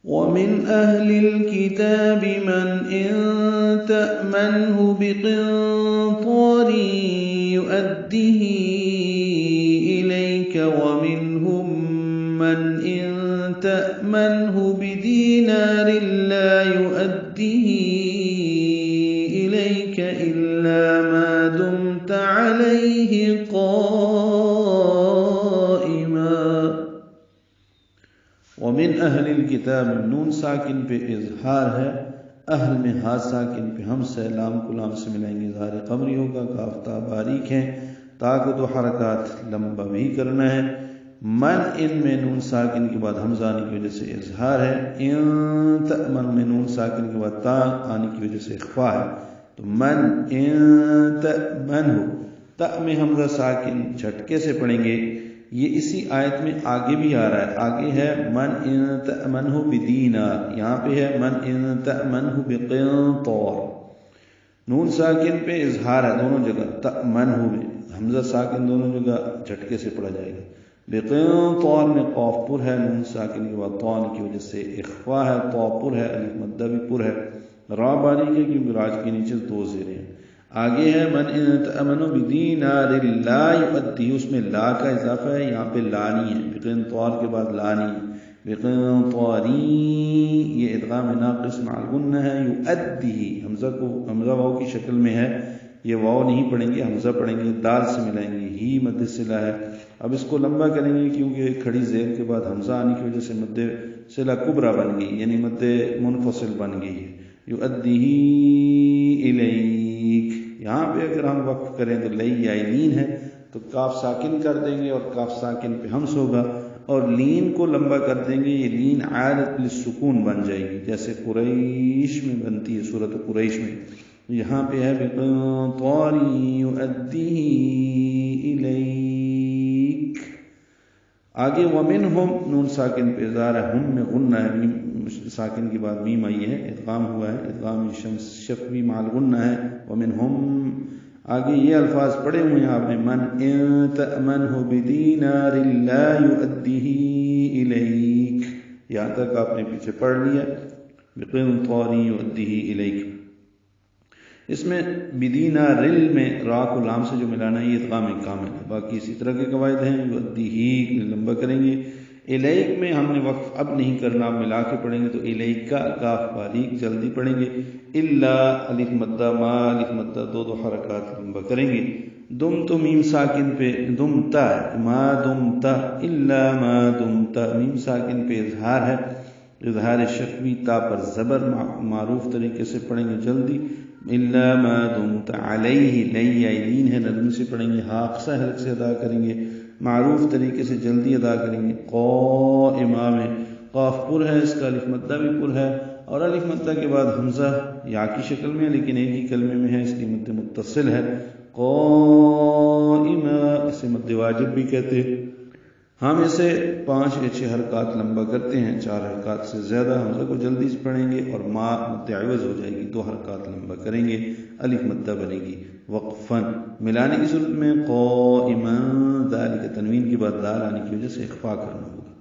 ومن أهل الكتاب من إن تأمنه بقنطار يؤده إليك ومنهم من إن تأمنه بدينار لا يؤده إليك إلا ما دمت عليه قائما. ومن اہل الکتاب، نون ساکن پہ اظہار ہے، اہل میں ہا ساکن پہ ہم سے، لام کو لام سے ملائیں گے، اظہار قمری ہوگا، کاف تا باریک ہے، تا کو دو حرکات لمبا بھی کرنا ہے. من ان میں نون ساکن کے بعد حمزہ آنے کی وجہ سے اظہار ہے، ان تأمن میں نون ساکن کے بعد تا آنے کی وجہ سے اخفا ہے. تو من ان تأمن ہو، تا میں حمزہ ساکن جھٹکے سے پڑھیں گے. یہ اسی آیت میں آگے بھی آ رہا ہے، آگے ہے من ان تأمنہ بدینار، یہاں پہ ہے من ان تأمنہ بقنطار. نون ساکن پہ اظہار ہے دونوں جگہ، تأمنہ میں حمزہ ساکن دونوں جگہ جھٹکے سے پڑھا جائے گا. بقنطار میں قاف پر ہے، نون ساکن کے بعد طان کی وجہ سے اخفا ہے، طا پر ہے، الف مدہ بھی پر ہے، را باریک ہے کیونکہ راج کے نیچے دو زیریں ہیں. آگے ہے من ان تأمنوا بدینار لا یؤدی، اس میں لا کا اضافہ ہے، یہاں پہ لا نہیں ہے، بقنطار کے بعد لا نہیں ہے، بقنطاری یہ ادغام ناقص مع الغنہ ہے. یؤدی حمزہ کو حمزہ واو کی شکل میں ہے، یہ واو نہیں پڑھیں گے، حمزہ پڑھیں گے، دال سے ملائیں گے، ہی مد صلہ ہے. اب اس کو لمبا کریں گے کیونکہ کھڑی زیر کے بعد حمزہ آنے کی وجہ سے مد صلہ کبرا بن گئی، یعنی مد منفصل بن گئی ہے. یؤدی الیک، یہاں پہ اگر ہم وقف کریں تو لئی یا لین ہے تو کاف ساکن کر دیں گے اور کاف ساکن پہ ہمس ہوگا، اور لین کو لمبا کر دیں گے، یہ لین عادت للسکون بن جائے گی جیسے قریش میں بنتی ہے، سورۃ قریش میں. یہاں پہ ہے بقنطار یؤدیہ الیک. آگے ومنہم نون ساکن پہ اظہار ہے، ہم میں غنہ ہے، میم ساکن کے بعد میم آئی ہے، ادغام ہوا ہے، ادغام شمس شفوی مع الغنہ ہے. ومنہم آگے یہ الفاظ پڑھے ہوئے ہیں آپ نے، من ان تأمنہ بدینار لا یؤدیہ الیک، یہاں تک آپ نے پیچھے پڑھ لیا، بقنطار یؤدیہ الیک. اس میں بدینار میں را کو لام سے جو ملانا ہے یہ ادغام کامل ہے. باقی اسی طرح کے قواعد ہیں، یؤدیہ لمبا کریں گے. الیک میں ہم نے وقف اب نہیں کرنا، اب ملا کے پڑھیں گے تو الیک کا کاف باریک جلدی پڑھیں گے، الا الف مدہ ما الف مدہ دو دو حرکات لمبا کریں گے. دم تو میم ساکن پہ دمتا، ما دمتا الا ما دمتا، میم ساکن پہ اظہار ہے، اظہار شفوی، تا پر زبر معروف طریقے سے پڑھیں گے جلدی. الا ما دمت علیہ، لئی لین ہے، نرمی سے پڑھیں گے، ہا اقصی حلق سے ادا کریں گے، معروف طریقے سے جلدی ادا کریں گے. قائما میں قاف پر ہے، اس کا الف مدہ بھی پر ہے، اور الف مدہ کے بعد حمزہ یا کی شکل میں لیکن ایک ہی کلمے میں ہے، اس کی مد متصل ہے. قائما اسے مد واجب بھی کہتے ہیں. ہم اسے 5 یا 6 حرکات لمبا کرتے ہیں، 4 حرکات سے زیادہ. حمزہ کو جلدی سے پڑھیں گے اور ما مد عوض ہو جائے گی، 2 حرکات لمبا کریں گے، الف مدہ بنے گی. وقفاً ملانے کی صورت میں قائما، ذالک تنوین کے بعد دال آنے کی وجہ سے اخفا کرنا ہوگا.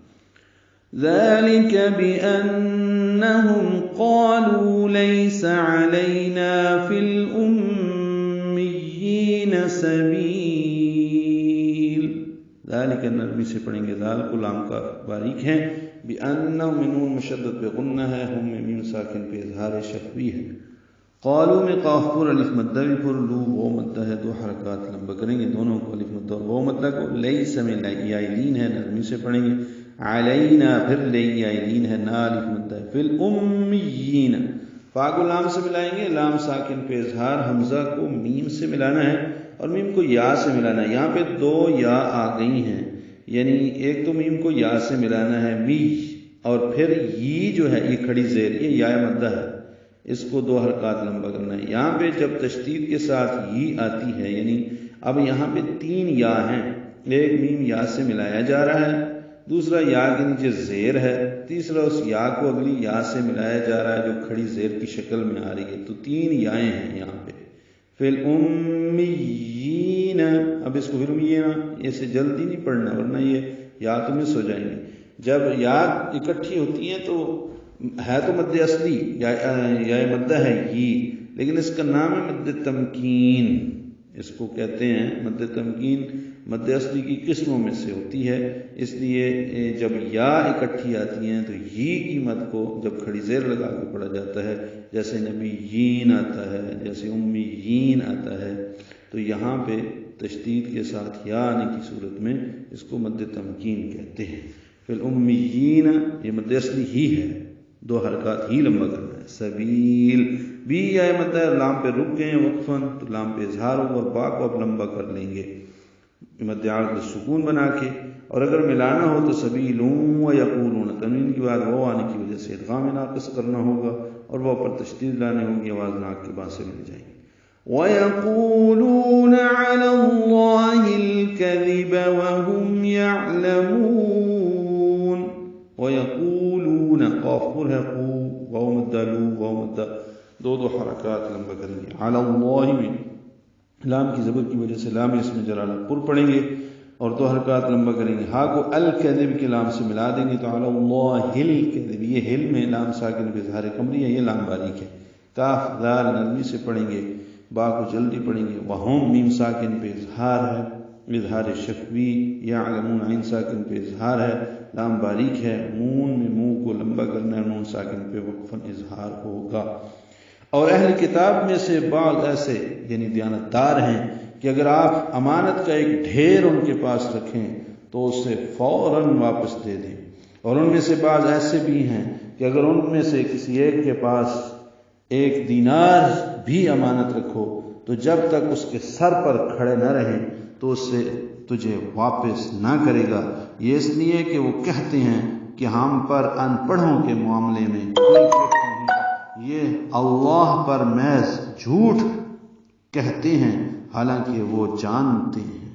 ذالک بأنہم قالوا لیس علینا فی الأمیین سبیل. ذالک نرمی سے پڑھیں گے، ذال کو لام کا باریک ہے، بأنہم نون مشدد پہ غنہ ہے، ہم میں میم ساکن پہ اظہار شفوی ہے. قالو میں قاف پر الف مدہ بھی پر، لو وہ مدہ ہے، 2 حرکات لمبا کریں گے دونوں کو، الف مدہ اور وہ مدہ کو. لیس میں لین ہے، نرمی سے پڑھیں گے. علینا پھر لین ہے، نا الف مدہ ہے. فی الامیین فا کو لام سے ملائیں گے، لام ساکن پہ اظہار، حمزہ کو میم سے ملانا ہے اور میم کو یا سے ملانا ہے. یہاں پہ 2 یا آ گئی ہیں، یعنی ایک تو میم کو یا سے ملانا ہے می، اور پھر یہ جو ہے یہ کھڑی زیر، یہ یا مدہ ہے، اس کو 2 حرکات لمبا کرنا ہے. یہاں پہ جب تشدید کے ساتھ یہ آتی ہے، یعنی اب یہاں پہ 3 یا ہیں، ایک میم یا سے ملایا جا رہا ہے، دوسرا یا کے نیچے زیر ہے، تیسرا اس یا کو اگلی یا سے ملایا جا رہا ہے جو کھڑی زیر کی شکل میں آ رہی ہے. تو 3 یائیں ہیں یہاں پہ. فی الامیین، اب اس کو فی الامیین ایسے جلدی نہیں پڑھنا ورنہ یہ یا تو مس ہو جائیں گے. جب یا اکٹھی ہوتی ہیں تو ہے تو مد اصلی یا مدہ ہے ہی، لیکن اس کا نام ہے مد تمکین، اس کو کہتے ہیں مد تمکین، مد اصلی کی قسموں میں سے ہوتی ہے، اس لیے جب یا اکٹھی آتی ہیں تو ہی کی مد کو جب کھڑی زیر لگا کے پڑھا جاتا ہے، جیسے نبیین آتا ہے، جیسے امیین آتا ہے، تو یہاں پہ تشدید کے ساتھ یا آنے کی صورت میں اس کو مد تمکین کہتے ہیں۔ پھر امیین یہ مد اصلی ہی ہے، 2 حرکات ہی لمبا کرنا ہے۔ سبیل بھی یا مد ہے، لام پہ رک گئے ہیں وقفاً تو لام پہ اظہار ہوگا اور با کو اب لمبا کر لیں گے مد عارض سکون بنا کے، اور اگر ملانا ہو تو سبیلون و یقولون، تنوین کے بعد وہ آنے کی وجہ سے ادغام ناقص کرنا ہوگا اور وہ پر تشدید لانے ہوگی، آواز ناک کے بعد سے مل جائیں گی۔ وَيَقُولُونَ عَلَى اللَّهِ الْكَذِبَ وَهُمْ يَعْلَمُونَ، وَيَقُولُونَ قاف پر ہے، قو واو مد لو واو مد، 2 حرکات لمبا کریں گے۔ علی اللہ میں لام کی زبر کی وجہ سے لام اسم جلالہ پر پڑھیں گے اور 2 حرکات لمبا کریں گے۔ ہا کو الکذب کے لام سے ملا دیں گے تو علی اللہ الکذب، یہ ہل میں لام ساکن پہ اظہار قمری ہے، یہ لام باریک ہے۔ کاف دال نرمی سے پڑھیں گے، با کو جلدی پڑھیں گے۔ وہم میم ساکن پہ اظہار ہے، اظہار شفوی، یعلمون عین ساکن پہ اظہار ہے، لام باریک ہے۔ مون میں منہ کو لمبا کرنا ہے، نون ساکن پہ وقفاً اظہار ہوگا۔ اور اہل کتاب میں سے بعض ایسے یعنی دیانتدار ہیں کہ اگر آپ امانت کا ایک ڈھیر ان کے پاس رکھیں تو اسے فوراً واپس دے دیں، اور ان میں سے بعض ایسے بھی ہیں کہ اگر ان میں سے کسی ایک کے پاس 1 دینار بھی امانت رکھو تو جب تک اس کے سر پر کھڑے نہ رہیں تو اسے تجھے واپس نہ کرے گا۔ یہ اس لیے کہ وہ کہتے ہیں کہ ہم پر ان پڑھوں کے معاملے میں کوئی شک نہیں، یہ اللہ پر محض جھوٹ کہتے ہیں حالانکہ وہ جانتے ہیں۔